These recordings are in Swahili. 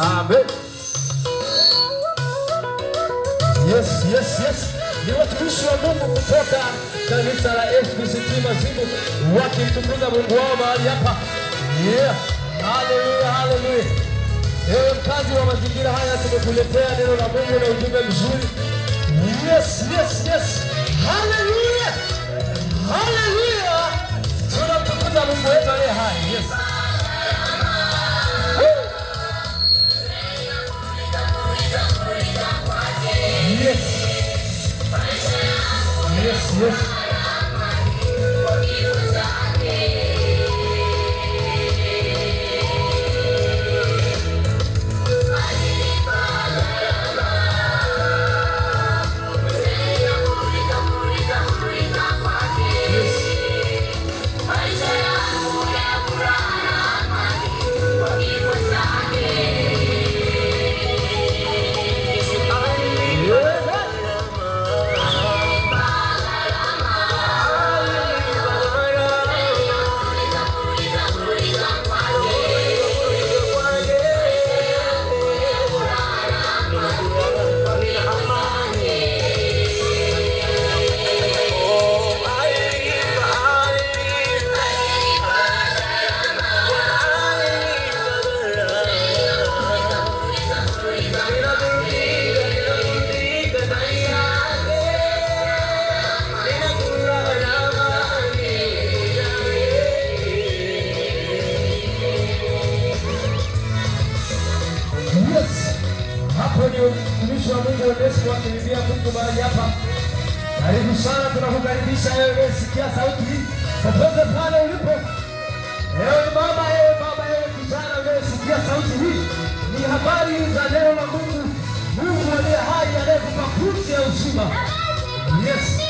Amen. Yes. Ni watumishi wa Mungu kutoka kanisa la FPCT Mazimu wakimtukuza Mungu wao mahali hapa. Yeah. Hallelujah. Ewe mkazi wa mazingira haya, tumekuletea neno la Mungu na ujumbe mzuri. Yes. Hallelujah. Tunamtukuza Mungu wetu aliye hai. Yes. Mtumishi wa Mungu Onesmo akimwambia Mungu mahali hapa. Karibu sana, tunakukaribisha wewe, sikia sauti hii popote pale ulipo. Ewe mama, ewe baba, ewe kijana, wewe sikia sauti hii. Ni habari za neno la Mungu. Mungu aliye hai anayekupa pumzi ya uzima. Yes.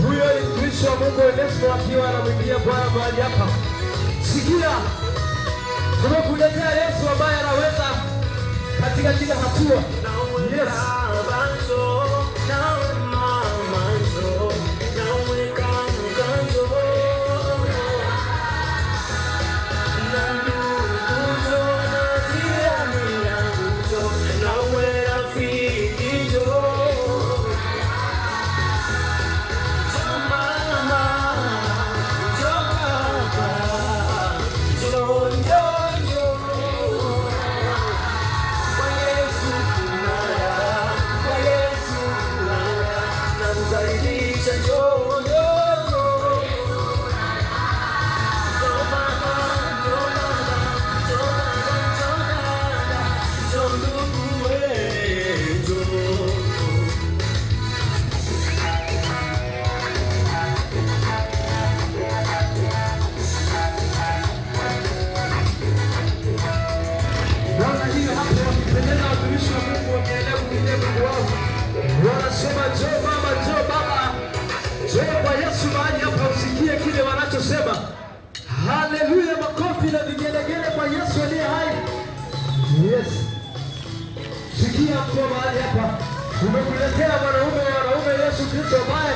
Huyo ni mtumishi wa Mungu Onesmo akiwa anamwimbia Bwana mahali hapa. Sikia, tumekuletea Yesu ambaye anaweza katika kila hatua. Yes. Yes. Sikia mtu mahali hapa. Tumekuletea mwanaume wa wanaume Yesu Kristo ambaye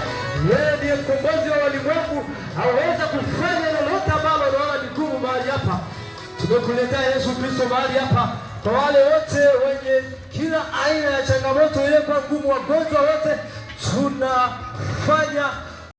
yeye ndiye mkombozi wa ulimwengu. Hawezi kufanya lolote ambalo unaona ni gumu mahali hapa. Tumekuletea Yesu Kristo mahali hapa. Kwa wale wote wenye kila aina ya changamoto ile kwa ngumu, wagonjwa wote tunafanya